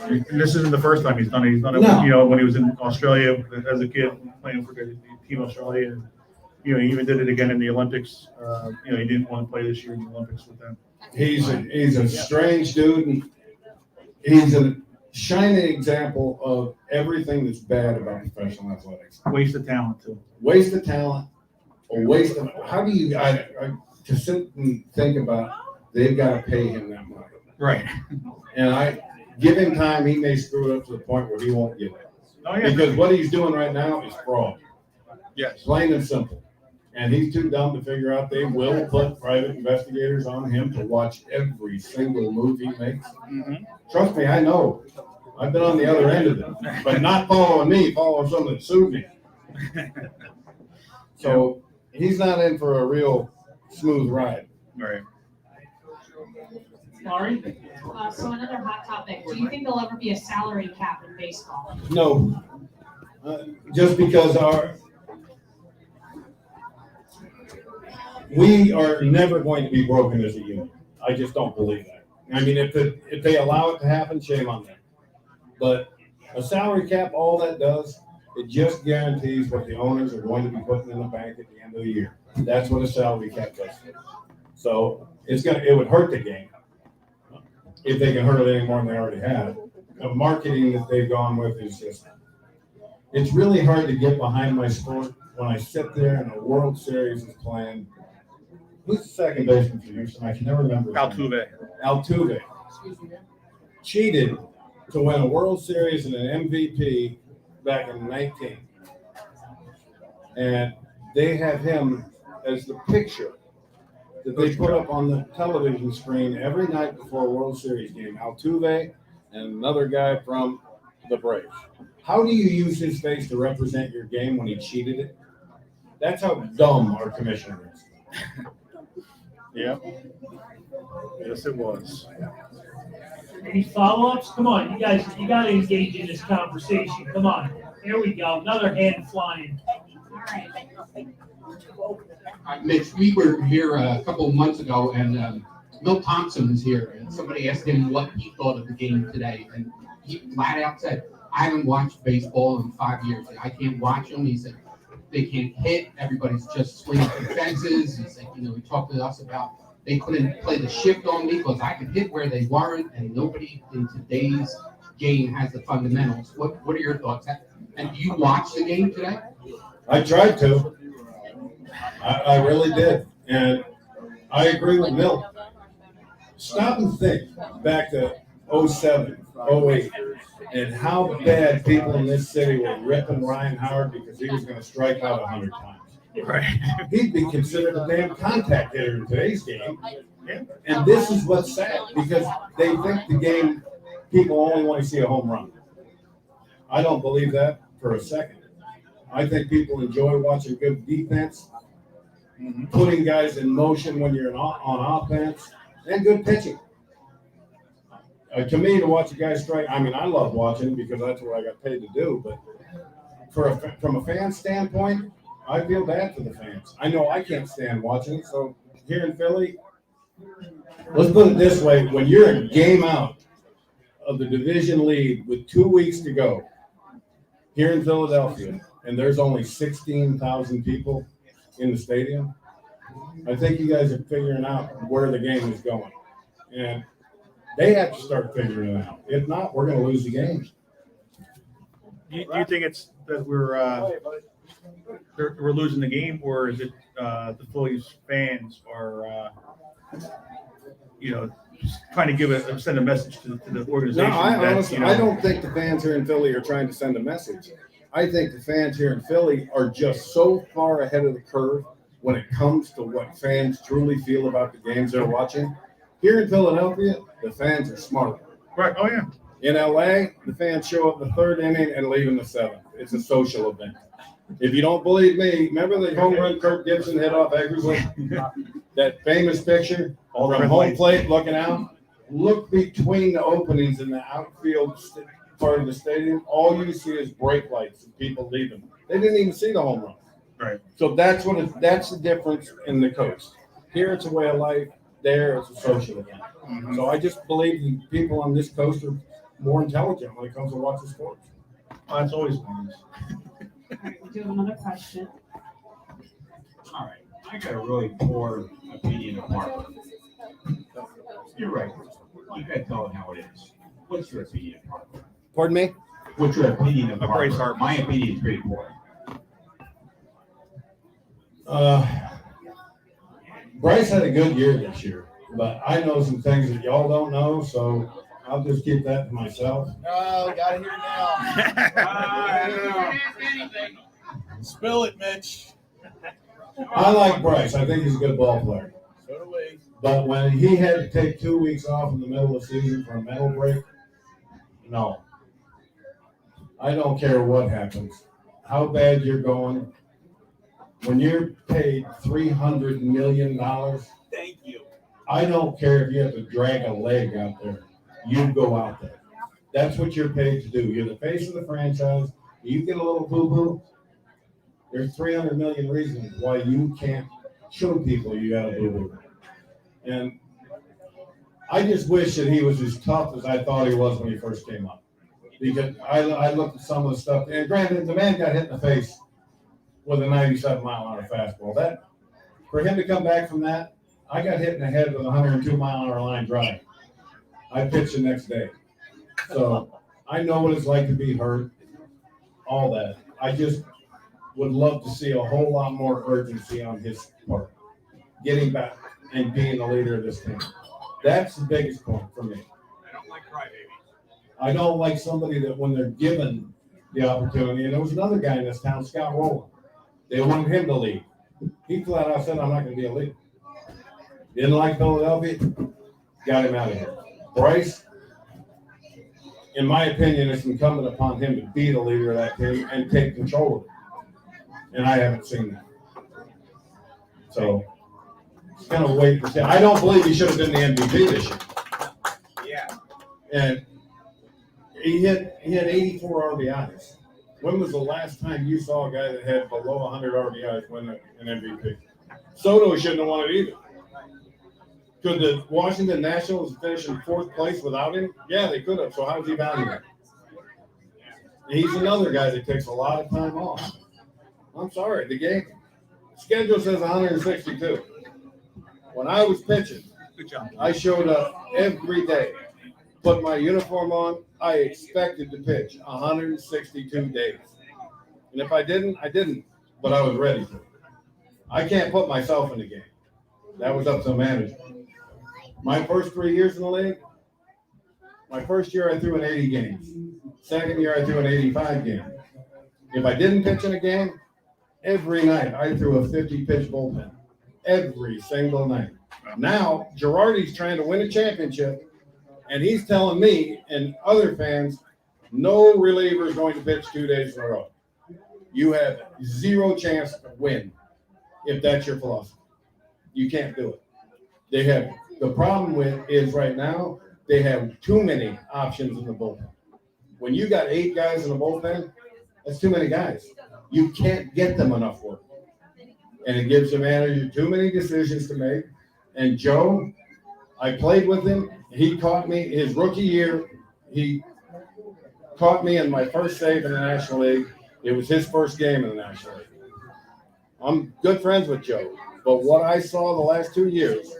S3: And this isn't the first time he's done it. He's done it,
S2: No.
S3: you know, when he was in Australia as a kid playing for the Team Australia. And, you know, he even did it again in the Olympics. You know, he didn't want to play this year in the Olympics with them.
S2: He's a strange dude. And he's a shining example of everything that's bad about professional athletics.
S3: Waste of talent too.
S2: Waste of talent or waste of, how do you, to sit and think about, they've got to pay him that money.
S3: Right.
S2: And I give him time, he may screw it up to the point where he won't get it.
S3: Oh yeah.
S2: Because what he's doing right now is fraud.
S3: Yes.
S2: Plain and simple. And he's too dumb to figure out they will put private investigators on him to watch every single move he makes.
S3: Mm-hmm.
S2: Trust me, I know. I've been on the other end of it. But not following me, following someone that sued me. So he's not in for a real smooth ride.
S3: Right.
S1: Laurie?
S5: So another hot topic, do you think there'll ever be a salary cap in baseball?
S2: No. Just because we are never going to be broken as a union. I just don't believe that. I mean, if they allow it to happen, shame on them. But a salary cap, all that does, it just guarantees what the owners are going to be putting in the bank at the end of the year. That's what a salary cap does. So it would hurt the game if they can hurt it any more than they already have. The marketing that they've gone with is just, it's really hard to get behind my sport when I sit there and a World Series is playing. Who's the second baseman for Houston? I can never remember. Altuve cheated to win a World Series and an MVP back in 19. And they have him as the picture that they put up on the television screen every night before a World Series game. Altuve and another guy from the Braves. How do you use his face to represent your game when he cheated it? That's how dumb our commissioner is.
S3: Yeah. Yes, it was.
S1: Any follow-ups? Come on, you guys, you got to engage in this conversation. Come on. There we go. Another hand flying.
S5: All right.
S4: Mitch, we were here a couple of months ago, and Milt Thompson was here, and somebody asked him what he thought of the game today, and he flat out said, "I haven't watched baseball in 5 years. I can't watch them." He said, "They can't hit. Everybody's just swinging for fences." He said, "You know, he talked to us about they couldn't play the shift on me because I could hit where they weren't, and nobody in today's game has the fundamentals." What are your thoughts? And do you watch the game today?
S2: I tried to. I really did. And I agree with Milt. Stop and think back to 07, 08, and how bad people in this city were ripping Ryan Howard because he was gonna strike out 100 times.
S3: Right.
S2: He'd be considered a damn contact hitter in today's game. And this is what's sad, because they think the game, people only want to see a home run. I don't believe that for a second. I think people enjoy watching good defense, putting guys in motion when you're on offense, and good pitching. To me, to watch a guy strike, I mean, I love watching because that's what I got paid to do. But from a fan standpoint, I feel bad for the fans. I know I can't stand watching. So here in Philly, let's put it this way: when you're a game out of the division lead with 2 weeks to go here in Philadelphia, and there's only 16,000 people in the stadium, I think you guys are figuring out where the game is going. And they have to start figuring it out. If not, we're going to lose the game.
S3: Do you think it's that we're losing the game, or is it the Phillies fans are just trying to send a message to the organization?
S2: No, I honestly,
S3: I
S2: I don't think the fans here in Philly are trying to send a message. I think the fans here in Philly are just so far ahead of the curve when it comes to what fans truly feel about the games they're watching. Here in Philadelphia, the fans are smart.
S3: Right. Oh yeah.
S2: In LA, the fans show up in the third inning and leave in the seventh. It's a social event. If you don't believe me, remember the home run Kirk Gibson hit off Eggersley? That famous picture from home plate looking out? Look between the openings in the outfield part of the stadium. All you see is brake lights and people leaving. They didn't even see the home run.
S3: Right.
S2: So that's the difference in the coast. Here it's a way of life. There it's a social event.
S3: Mm-hmm.
S2: So I just believe the people on this coast are more intelligent when it comes to watching sports.
S3: Well, that's always nice.
S5: All right, we do have another question.
S10: All right, I got a really poor opinion of Mark. You're right. You gotta tell it how it is. What's your opinion of Mark?
S2: Pardon me?
S10: What's your opinion of
S3: Bryce
S10: Mark?
S3: Harper.
S10: My opinion is pretty poor.
S2: Bryce had a good year this year, but I know some things that y'all don't know, so I'll just keep that to myself.
S11: Oh, got it here now. Spill it, Mitch.
S2: I like Bryce. I think he's a good ball player.
S11: So do we.
S2: But when he had to take 2 weeks off in the middle of the season for a mental break, no. I don't care what happens, how bad you're going. When you're paid $300 million,
S11: Thank you.
S2: I don't care if you have to drag a leg out there. You go out there. That's what you're paid to do. You're the face of the franchise. You get a little boo-boo, there's 300 million reasons why you can't show people you got a boo-boo. And I just wish that he was as tough as I thought he was when he first came up. Because I looked at some of the stuff, and granted, the man got hit in the face with a 97-mile-an-hour fastball. That, for him to come back from that, I got hit in the head with a 102-mile-an-hour line drive. I pitched the next day. So I know what it's like to be hurt, all that. I just would love to see a whole lot more urgency on his part, getting back and being the leader of this team. That's the biggest point for me.
S10: I don't like crybabies.
S2: I don't like somebody that when they're given the opportunity, and there was another guy in this town, Scott Rowland. They wanted him to lead. He flat out said, I'm not going to be a leader. Didn't like Philadelphia, got him out of here. Bryce, in my opinion, it's incumbent upon him to be the leader of that team and take control of it. And I haven't seen that. So, it's going to wait and see. I don't believe he should have been the MVP this year.
S10: Yeah.
S2: And he had 84 RBIs. When was the last time you saw a guy that had below 100 RBIs win an MVP? Soto shouldn't have won it either. Could the Washington Nationals finish in fourth place without him? Yeah, they could have. So how's he valued? He's another guy that takes a lot of time off. I'm sorry, the game schedule says 162. When I was pitching,
S3: Good job.
S2: I showed up every day, put my uniform on. I expected to pitch 162 days. And if I didn't, I didn't. But I was ready to. I can't put myself in the game. That was up to the manager. My first 3 years in the league, My first year, I threw in 80 games. Second year, I threw in 85 games. If I didn't pitch in a game, every night I threw a 50-pitch bullpen. Every single night. Now, Girardi's trying to win a championship, and he's telling me and other fans, no reliever is going to pitch 2 days in a row. You have zero chance to win if that's your philosophy. You can't do it. They have the problem with is right now they have too many options in the bullpen. When you got 8 guys in the bullpen, that's too many guys. You can't get them enough work, and it gives the manager too many decisions to make. And Joe, I played with him. He caught me his rookie year. He caught me in my first save in the National League. It was his first game in the National League. I'm good friends with Joe, but what I saw the last 2 years,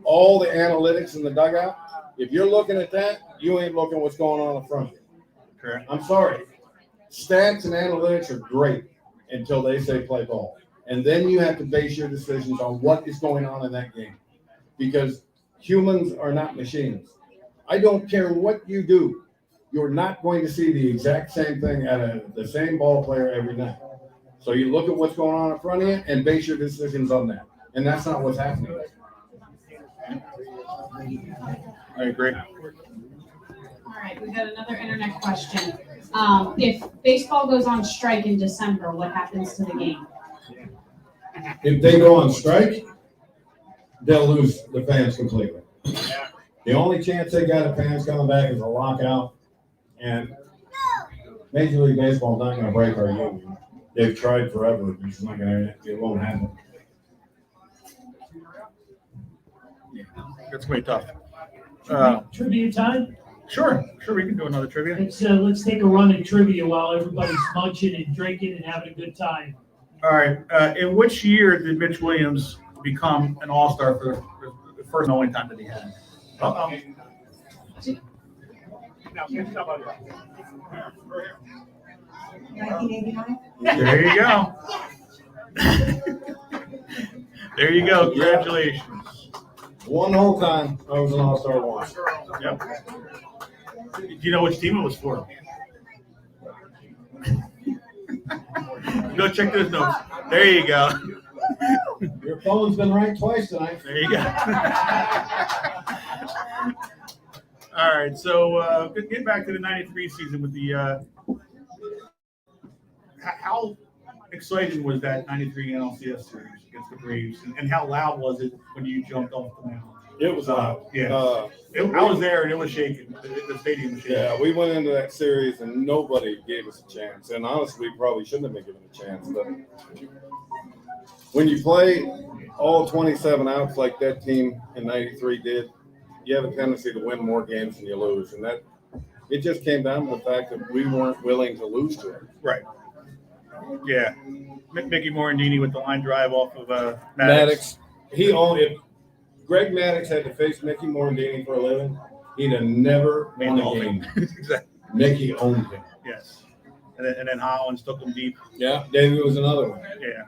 S2: all the analytics in the dugout, if you're looking at that, you ain't looking what's going on in front of you.
S3: Correct.
S2: I'm sorry. Stats and analytics are great until they say play ball. And then you have to base your decisions on what is going on in that game. Because humans are not machines. I don't care what you do. You're not going to see the exact same thing out of the same ball player every night. So you look at what's going on in front of you and base your decisions on that. And that's not what's happening.
S3: I agree.
S5: All right, we got another internet question. If baseball goes on strike in December, what happens to the game?
S2: If they go on strike, they'll lose the fans completely. The only chance they got of fans coming back is a lockout. And Major League Baseball is not going to break our union. They've tried forever. It's not going to. It won't happen.
S3: It's going to be tough.
S1: Trivia time?
S3: Sure, we can do another trivia.
S1: Let's take a run at trivia while everybody's munching and drinking and having a good time.
S3: All right. In which year did Mitch Williams become an All-Star for the first and only time that he had?
S9: 1989?
S3: There you go. There you go. Congratulations.
S2: One whole time I was an All-Star once.
S3: Yep. Do you know which team it was for? Go check those notes. There you go.
S2: Your phone's been right twice tonight.
S3: There you go. All right, so getting back to the '93 season with the how exciting was that '93 NLCS series against the Braves, and how loud was it when you jumped off the mound?
S2: It was loud.
S3: Yeah, I was there and it was shaking. The stadium was shaking.
S2: Yeah, we went into that series and nobody gave us a chance. And honestly, we probably shouldn't have been given a chance. But when you play all 27 outs like that team in '93 did, you have a tendency to win more games than you lose. And that it just came down to the fact that we weren't willing to lose to it.
S3: Right. Yeah. Mickey Morandini with the line drive off of
S2: Maddox. If Greg Maddox had to face Mickey Morandini for a living, he'd have never won a game.
S3: Exactly.
S2: Mickey owned him.
S3: Yes. And then Hollins took him deep.
S2: Yeah, Davey was another one.
S3: Yeah.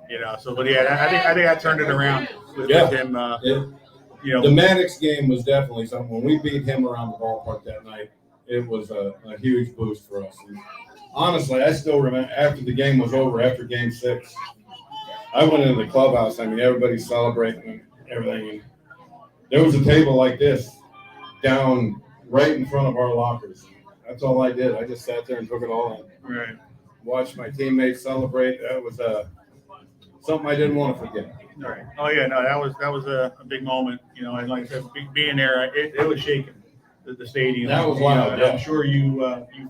S3: You know, so but yeah, I think I turned it around with him.
S2: The Maddox game was definitely something. When we beat him around the ballpark that night, it was a huge boost for us. And honestly, I still remember after the game was over, after Game 6, I went into the clubhouse. I mean, everybody's celebrating and everything. And there was a table like this down right in front of our lockers. That's all I did. I just sat there and took it all in.
S3: Right.
S2: Watched my teammates celebrate. That was something I didn't want to forget.
S3: All right. Oh yeah, no, that was a big moment. You know, and like I said, being there, it was shaking the stadium.
S2: That was loud.
S3: Yeah. I'm sure you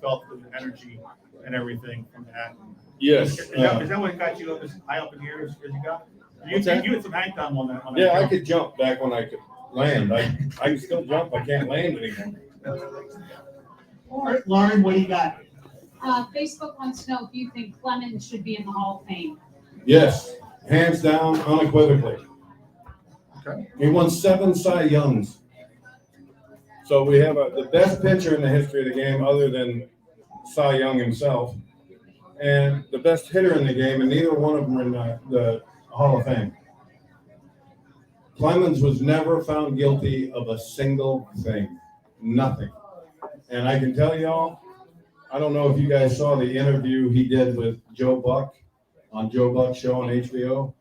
S3: felt the energy and everything from that.
S2: Yes.
S3: Is that what got you up as high up in the air as you got? You had some hang time on that.
S2: Yeah, I could jump back when I could land. I can still jump. I can't land anymore.
S1: All right, Lauren, what do you got?
S5: Facebook wants to know if you think Clemens should be in the Hall of Fame.
S2: Yes, hands down, unequivocally.
S3: Okay.
S2: He won 7 Cy Youngs. So we have the best pitcher in the history of the game other than Cy Young himself, and the best hitter in the game, and neither one of them are in the Hall of Fame. Clemens was never found guilty of a single thing. Nothing. And I can tell y'all, I don't know if you guys saw the interview he did with Joe Buck on Joe Buck's show on HBO.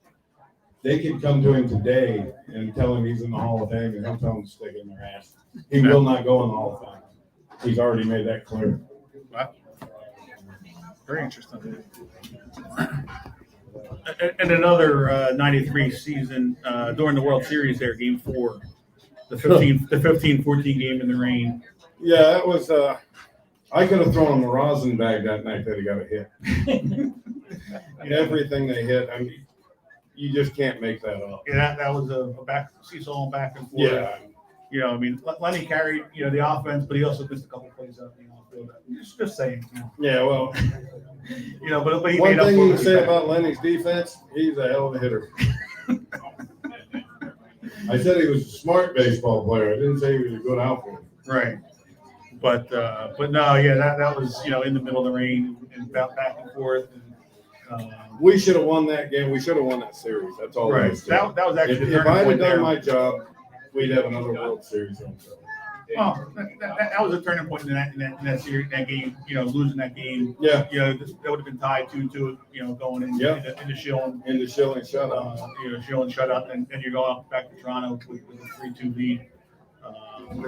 S2: They could come to him today and tell him he's in the Hall of Fame, and he'll tell them to stick it in their ass. He will not go in the Hall of Fame. He's already made that clear.
S3: Wow. Very interesting. And another 93 season during the World Series there, game 4, the 15-14 game in the rain.
S2: Yeah, that was, I could have thrown him a rosin bag that night that he got a hit. Everything they hit, I mean, you just can't make that up.
S3: Yeah, that was a seesaw back and forth.
S2: Yeah.
S3: You know, I mean, Lenny carried, the offense, but he also missed a couple plays out in the outfield. Just saying.
S2: Yeah, well,
S3: but he
S2: one
S3: made up
S2: thing
S3: for
S2: you
S3: it
S2: can say
S3: back.
S2: about Lenny's defense, he's a hell of a hitter. I said he was a smart baseball player. I didn't say he was a good outfielder.
S3: Right. But no, yeah, that was, in the middle of the rain and back and forth. And,
S2: We should have won that game. We should have won that series. That's all.
S3: right. That was actually the
S2: If
S3: turning
S2: I had
S3: point
S2: done
S3: there.
S2: my job, we'd have another World Series.
S3: Well, that was a turning point in that series, that game. Losing that game.
S2: Yeah.
S3: That would have been tied 2-2. Going into Schilling.
S2: Into Schilling shutout.
S3: Schilling shutout, and you're going up back to Toronto with a 3-2 lead.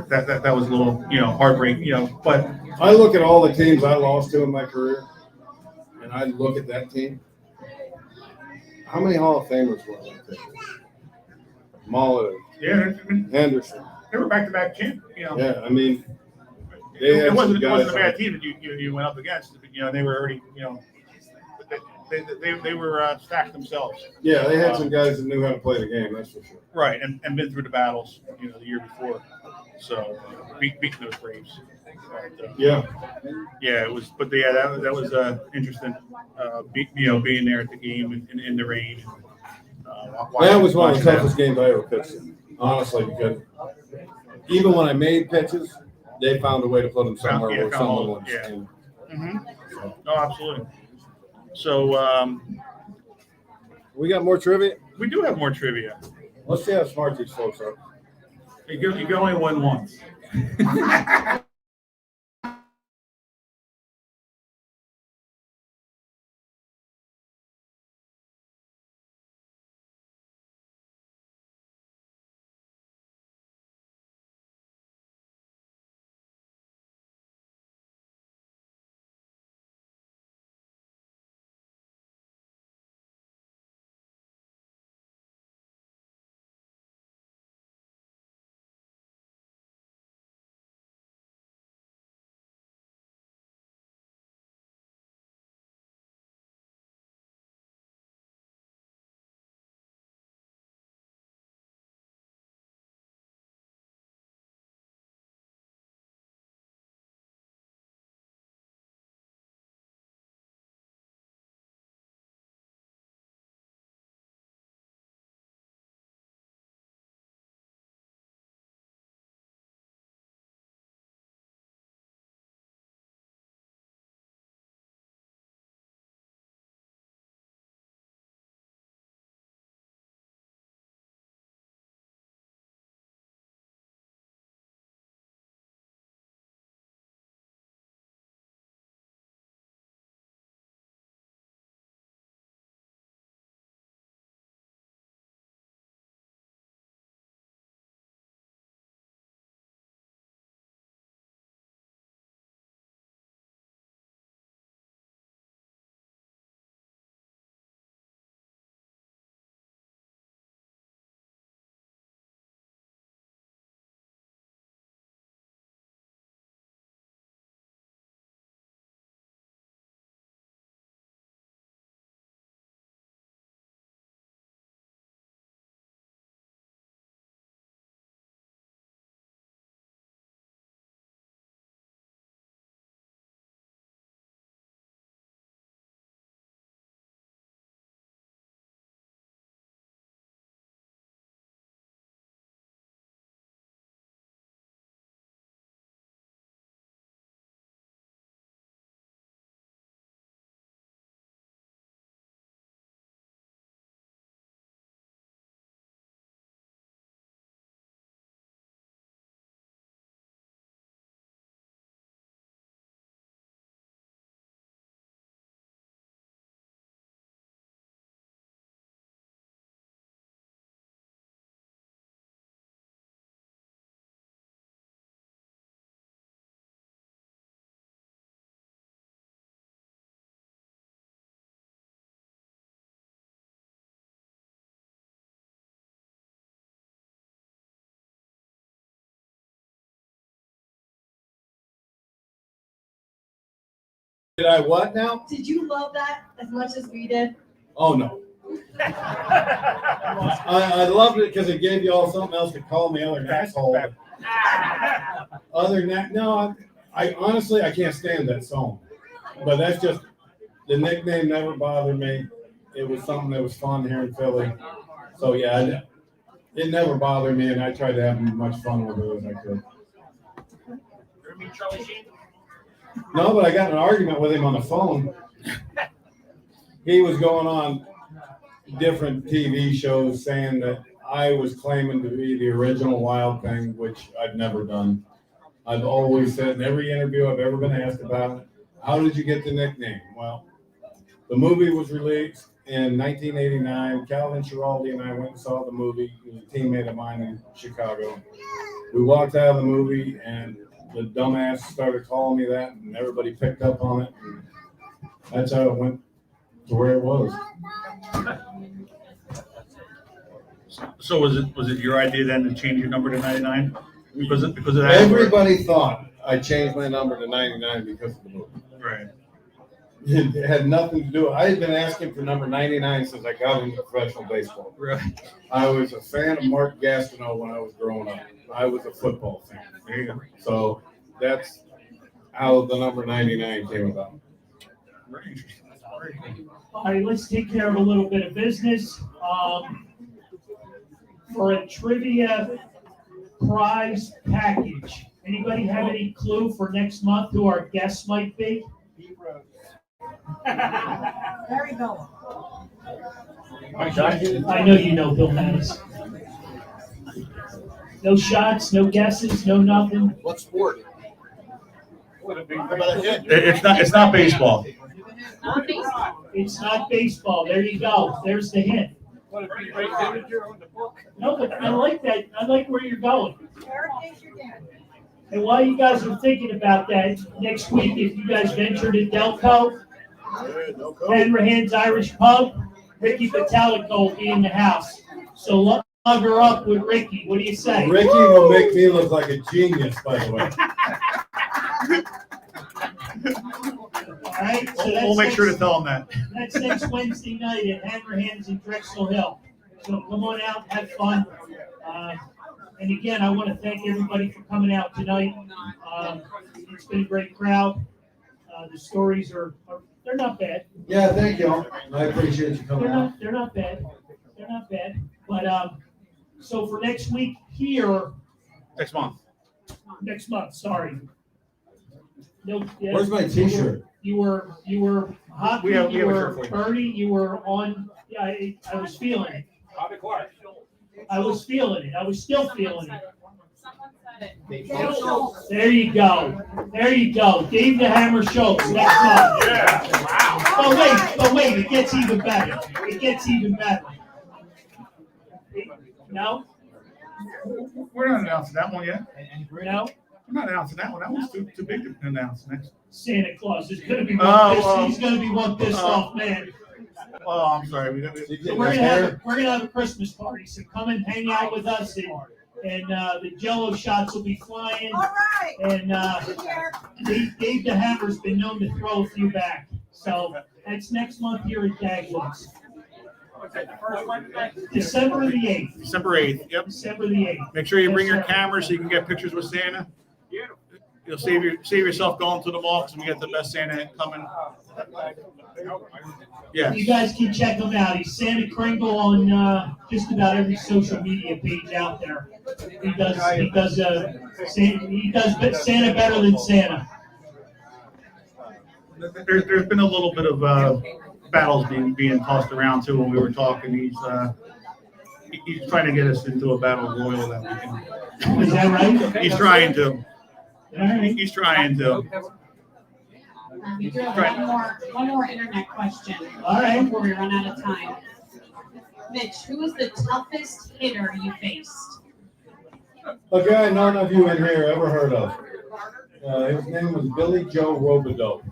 S3: That was a little, heartbreaking. But
S2: I look at all the teams I lost to in my career, and I look at that team. How many Hall of Famers were there? Molitor, Henderson.
S3: They were back-to-back champ.
S2: Yeah, I mean, they had
S3: it wasn't
S2: some
S3: a
S2: guys
S3: bad
S2: on-
S3: team that you went up against. They were already, they were stacked themselves.
S2: Yeah, they had some guys that knew how to play the game. That's for sure.
S3: Right, and been through the battles, the year before. So beating those Braves. But,
S2: Yeah.
S3: Yeah, it was. But yeah, that was interesting. Being there at the game in the rain.
S2: That was one of the toughest games I ever pitched in, honestly, because even when I made pitches, they found a way to put them somewhere where someone would stand.
S3: Mm-hmm. Oh, absolutely. So
S2: We got more trivia?
S3: we do have more trivia.
S2: Let's see how smart these folks are.
S3: You can only win once.
S2: Did I what now?
S8: Did you love that as much as we did?
S2: Oh, no. I loved it because it gave you all something else to call me other than asshole. Other than that, no, I honestly, I can't stand that song. But that's just, the nickname never bothered me. It was something that was fun here in Philly. So, yeah, it never bothered me, and I tried to have as much fun with it as I could. No, but I got in an argument with him on the phone. He was going on different TV shows saying that I was claiming to be the original Wild Thing, which I've never done. I've always said in every interview I've ever been asked about it, how did you get the nickname? Well, the movie was released in 1989. Calvin Schiraldi and I went and saw the movie. He was a teammate of mine in Chicago. We walked out of the movie, and the dumbass started calling me that, and everybody picked up on it. And that's how it went to where it was.
S3: So was it your idea then to change your number to 99? Because of that?
S2: Everybody thought I changed my number to 99 because of the movie.
S3: Right.
S2: It had nothing to do. I had been asking for number 99 since I got into professional baseball.
S3: Right.
S2: I was a fan of Mark Gastineau when I was growing up. I was a football fan.
S3: There you go.
S2: So that's how the number 99 came about.
S3: Very interesting.
S1: All right, let's take care of a little bit of business. For a trivia prize package, anybody have any clue for next month who our guests might be?
S8: Very Bella.
S1: I know you know Bill Manis. No shots, no guesses, no nothing.
S11: What sport?
S3: It's not baseball.
S1: It's not baseball. There you go. There's the hint. No, but I like that. I like where you're going. And while you guys are thinking about that, next week, if you guys venture to Delco, Hanrahan's Irish Pub, Ricky Vitalico will be in the house. So lug her up with Ricky. What do you say?
S2: Ricky will make me look like a genius, by the way.
S1: All right. So
S3: We'll make sure to tell them that.
S1: That's next Wednesday night at Hanrahan's in Drexel Hill. So come on out, have fun. And again, I want to thank everybody for coming out tonight. It's been a great crowd. The stories they're not bad.
S2: Yeah, thank you. I appreciate you coming out.
S1: They're not bad. They're not bad. But so for next week here.
S3: Next month.
S1: Sorry. No. Yeah,
S2: Where's my T-shirt?
S1: You were hockey.
S3: We have
S1: You
S3: a
S1: were
S3: shirt for you.
S1: Bernie. You were on. Yeah, I was feeling it. I was feeling it. I was still feeling it. There you go. There you go. Dave the Hammer Schultz next month.
S11: Yeah. Wow.
S1: But wait, it gets even better. It gets even better. No?
S3: We're not announcing that one yet.
S1: No?
S3: We're not announcing that one. That one's too big to announce next.
S1: Santa Claus is gonna be he's gonna be one pissed off man.
S3: Oh, I'm sorry.
S1: So we're gonna have a Christmas party. So come and hang out with us, and the Jello shots will be flying.
S8: All right.
S1: And Dave the Hammer's been known to throw a few back. So that's next month here at Dagwoods. December the 8th.
S3: December 8th. Yep.
S1: December the 8th.
S3: Make sure you bring your camera so you can get pictures with Santa. You'll save yourself going to the mall because we get the best Santa coming. Yeah.
S1: You guys can check him out. He's Santa Kringle on just about every social media page out there. He does Santa better than Santa.
S3: There's been a little bit of battles being tossed around too when we were talking. He's trying to get us into a battle royal that we can.
S1: Is that right?
S3: He's trying to.
S1: All right.
S3: He's trying to.
S5: We do have one more internet question.
S1: All right.
S5: Before we run out of time. Mitch, who was the toughest hitter you faced?
S2: A guy none of you in here ever heard of. His name was Billy Joe Robidoux.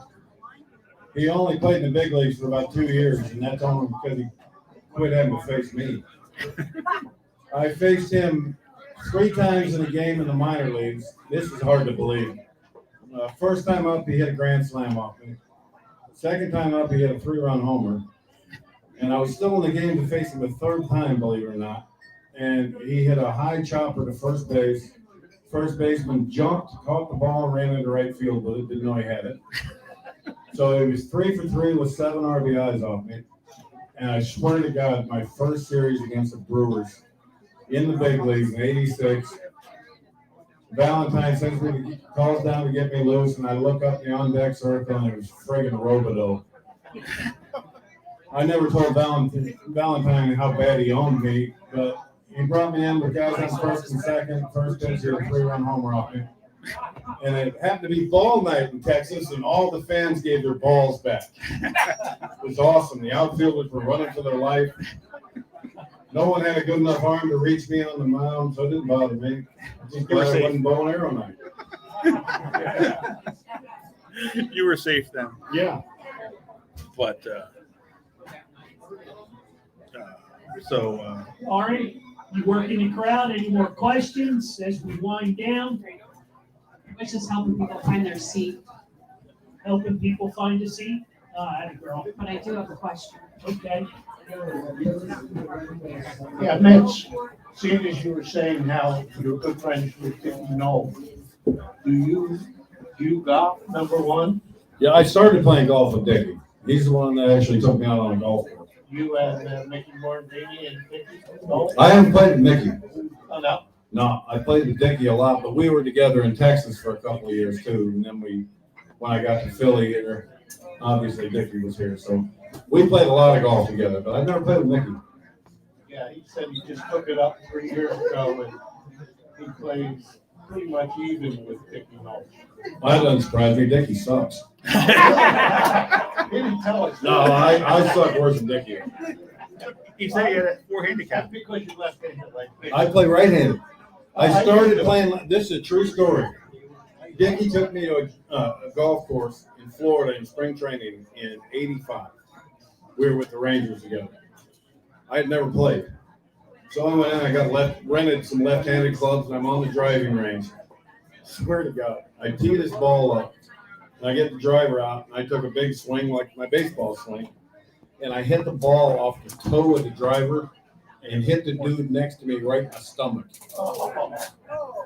S2: He only played in the big leagues for about 2 years, and that's only because he quit having to face me. I faced him 3 times in a game in the minor leagues. This is hard to believe. First time up, he hit a grand slam off me. Second time up, he hit a 3-run homer. And I was still in the game to face him a third time, believe it or not. And he hit a high chopper to first base. First baseman jumped, caught the ball, and ran into right field with it. Didn't know he had it. So it was 3 for 3 with 7 RBIs off me. And I swear to God, my first series against the Brewers in the big leagues in '86, Valentine sends me, calls down to get me loose, and I look up the on-deck circle, and it was friggin' Robideau. I never told Valentine how bad he owned me, but he brought me in with guys on first and second. First pitch, he had a 3-run homer off me. And it happened to be ball night in Texas, and all the fans gave their balls back. It was awesome. The outfielders were running for their life. No one had a good enough arm to reach me on the mound, so it didn't bother me. Just glad it wasn't bow and arrow night.
S3: You were safe then.
S2: Yeah.
S3: But
S1: All right, you work in the crowd. Any more questions as we wind down?
S5: Which is helping people find their seat.
S1: Helping people find a seat? Atta girl.
S5: But I do have a question.
S1: Okay.
S7: Yeah, Mitch, seeing as you were saying how you're good friends with Dickie Knoll, do you golf, number one?
S2: Yeah, I started playing golf with Dickie. He's the one that actually took me out on a golf course.
S7: You and Mickey Morandini and Dickie Knoll?
S2: I haven't played with Mickey.
S7: Oh, no?
S2: No, I played with Dickie a lot, but we were together in Texas for a couple of years too. And then when I got to Philly, obviously Dickie was here. So we played a lot of golf together, but I've never played with Mickey.
S7: Yeah, he said he just took it up 3 years ago and he plays pretty much even with Dickie Knoll.
S2: That doesn't surprise me. Dickie sucks.
S7: He didn't tell us.
S2: No, I suck worse than Dickie.
S3: he said he had a 4 handicap.
S7: That's because you left-handed like me.
S2: I play right-handed. I started playing, this is a true story. Dickie took me to a golf course in Florida in spring training in '85. We were with the Rangers together. I had never played. So I went in, I got rented some left-handed clubs, and I'm on the driving range. Swear to God, I teed this ball up, and I get the driver out, and I took a big swing like my baseball swing, and I hit the ball off the toe of the driver and hit the dude next to me right in the stomach.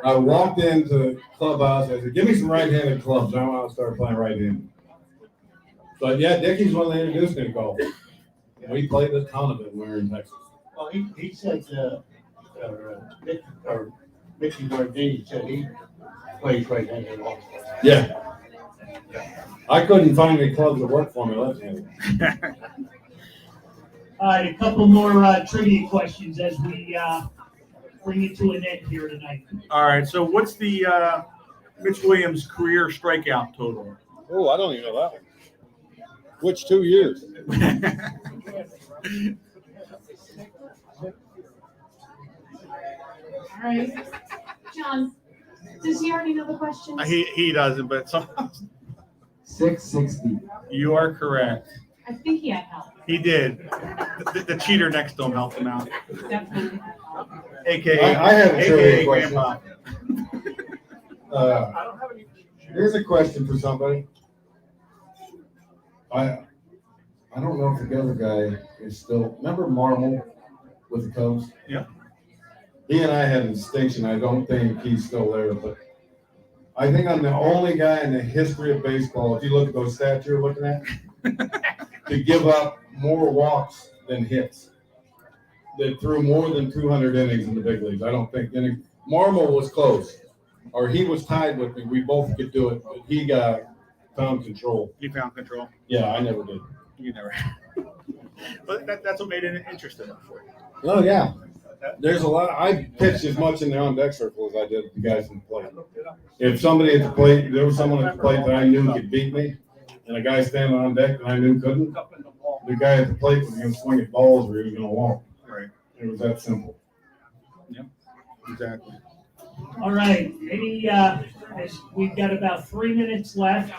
S2: I walked into the clubhouse, I said, give me some right-handed clubs. I want to start playing right-handed. But yeah, Dickie's one that introduced me to golf. We played a ton of it when we were in Texas.
S7: Well, he said, Mickey Morandini said he plays right-handed also.
S2: Yeah. I couldn't find any clubs that worked for me left-handed.
S1: All right, a couple more trivia questions as we bring it to an end here tonight.
S3: All right. So what's the Mitch Williams career strikeout total?
S2: Oh, I don't even know that one. Which 2 years?
S5: All right. John, does he already know the question?
S3: He doesn't, but some,
S6: 660.
S3: you are correct.
S5: I think he had help.
S3: He did. The cheater next to him helped him out.
S5: Definitely.
S3: AKA,
S2: I have a trivia
S3: AKA
S2: question.
S3: Grandpa.
S2: Here's a question for somebody. I don't know if the other guy is still. Remember Marmol with the Cubs?
S3: Yeah.
S2: He and I had a distinction. I don't think he's still there, but I think I'm the only guy in the history of baseball, if you look at those stats you're looking at, to give up more walks than hits. That threw more than 200 innings in the big leagues. I don't think any. Marmol was close, or he was tied with me. We both could do it, but he found control.
S3: He found control.
S2: Yeah, I never did.
S3: You never. But that's what made it interesting for you.
S2: Oh yeah, there's a lot. I pitched as much in the on-deck circle as I did the guys in the plate. If somebody at the plate, there was someone at the plate that I knew could beat me, and a guy standing on deck that I knew couldn't, the guy at the plate was going to swing at balls or he was going to walk.
S3: Right.
S2: It was that simple.
S3: Yep. Exactly.
S1: All right, we've got about 3 minutes left.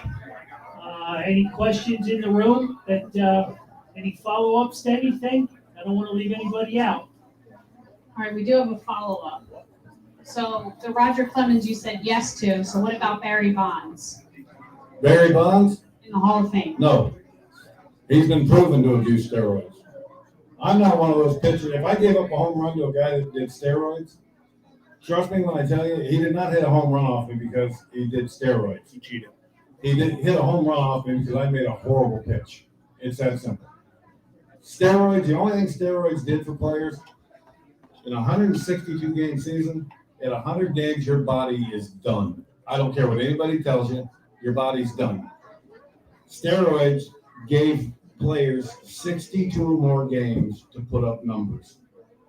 S1: Any questions in the room any follow-ups to anything? I don't want to leave anybody out.
S5: All right, we do have a follow-up. So the Roger Clemens you said yes to, so what about Barry Bonds
S2: Barry Bonds?
S5: in the Hall of Fame?
S2: No. He's been proven to abuse steroids. I'm not one of those pitchers. If I gave up a home run to a guy that did steroids, trust me when I tell you, he did not hit a home run off me because he did steroids.
S3: He cheated.
S2: He didn't hit a home run off me because I made a horrible pitch. It's that simple. Steroids, the only thing steroids did for players, in a 162 game season, at 100 games, your body is done. I don't care what anybody tells you, your body's done. Steroids gave players 62 more games to put up numbers.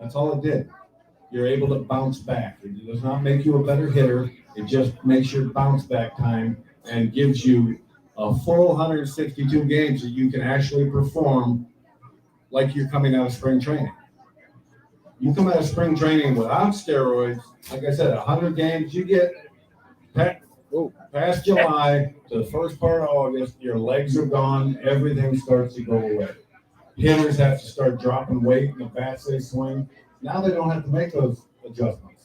S2: That's all it did. You're able to bounce back. It does not make you a better hitter. It just makes your bounce back time and gives you a full 162 games that you can actually perform like you're coming out of spring training. You come out of spring training without steroids, like I said, 100 games, you get past July to the first part of August, your legs are gone, everything starts to go away. Hitters have to start dropping weight in the bats they swing. Now they don't have to make those adjustments.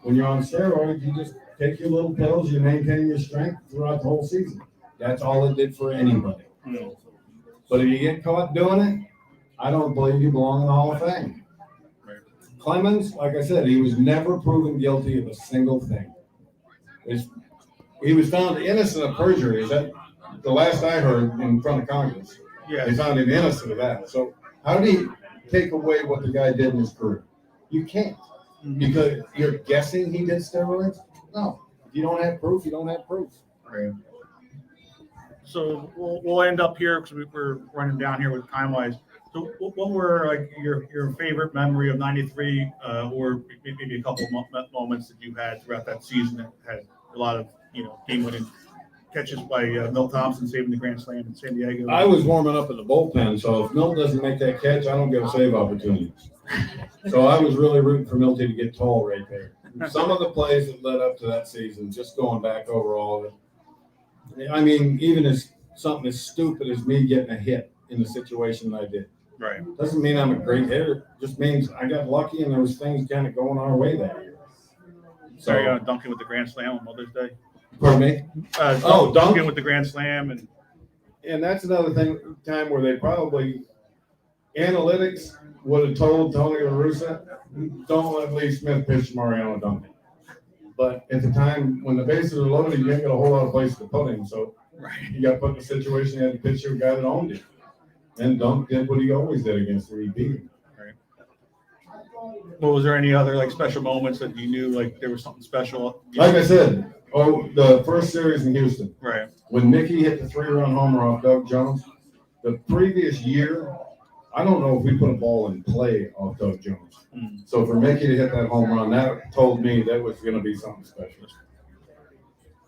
S2: When you're on steroids, you just take your little pills, you maintain your strength throughout the whole season. That's all it did for anybody. But if you get caught doing it, I don't believe you belong in the Hall of Fame. Clemens, like I said, he was never proven guilty of a single thing. He was found innocent of perjury. Is that the last I heard in front of Congress?
S3: Yeah.
S2: They found him innocent of that. So how do you take away what the guy did in his career? You can't. Because you're guessing he did steroids? No. If you don't have proof, you don't have proof.
S3: Right. So we'll end up here because we're running down here with time-wise. So what were like your favorite memory of '93, or maybe a couple moments that you had throughout that season that had a lot of game-winning catches by Milt Thompson saving the grand slam in San Diego?
S2: I was warming up in the bullpen, so if Milt doesn't make that catch, I don't get a save opportunity. So I was really rooting for Milty to get tall right there. Some of the plays that led up to that season, just going back over all of it. I mean, even as something as stupid as me getting a hit in the situation that I did.
S3: Right.
S2: Doesn't mean I'm a great hitter. It just means I got lucky and there was things kind of going our way that year.
S3: Sorry, dunking with the grand slam on Mother's Day.
S2: Pardon me?
S3: Dunking with the grand slam,
S2: and that's another time where they probably analytics would have told Tony La Russa, don't let Lee Smith pitch Mariano Duncan. But at the time when the bases are loaded, you ain't got a whole lot of places to put him. So you got put in a situation you had to pitch to a guy that owned it. And Dunk did what he always did against the repeat.
S3: Right. Well, was there any other special moments that you knew there was something special?
S2: Like I said, the first series in Houston.
S3: Right.
S2: When Mickey hit the 3-run homer off Doug Jones, the previous year, I don't know if we put a ball in play off Doug Jones. So for Mickey to hit that home run, that told me that was going to be something special.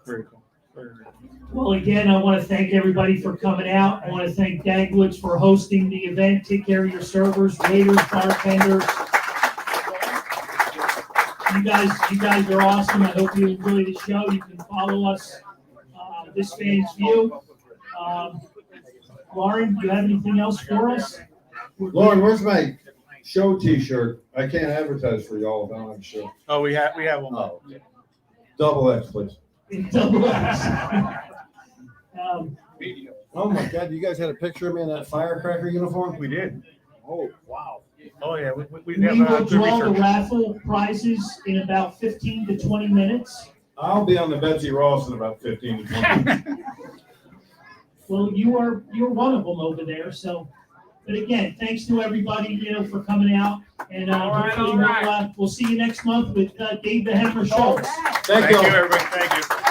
S3: Very cool.
S1: Well, again, I want to thank everybody for coming out. I want to thank Dagwoods for hosting the event. Take care of your servers, waiters, bartenders. You guys are awesome. I hope you enjoy the show. You can follow us, This Fan's View. Lauren, do you have anything else for us?
S2: Lauren, where's my show T-shirt? I can't advertise for y'all if I don't have a show.
S3: Oh, we have one.
S2: Oh. Double X, please.
S1: Double X.
S2: Oh my God! You guys had a picture of me in that firecracker uniform?
S3: We did.
S2: Oh wow!
S3: Oh yeah, we
S1: We
S3: have
S1: will
S3: good
S1: draw the
S3: research.
S1: raffle prizes in about 15 to 20 minutes.
S2: I'll be on the Betsy Ross in about 15 to 20 minutes.
S1: Well, you're one of them over there. So, but again, thanks to everybody for coming out, and hopefully we'll see you next month with Dave the Hammer Schultz.
S2: Thank you,
S3: everybody. Thank you.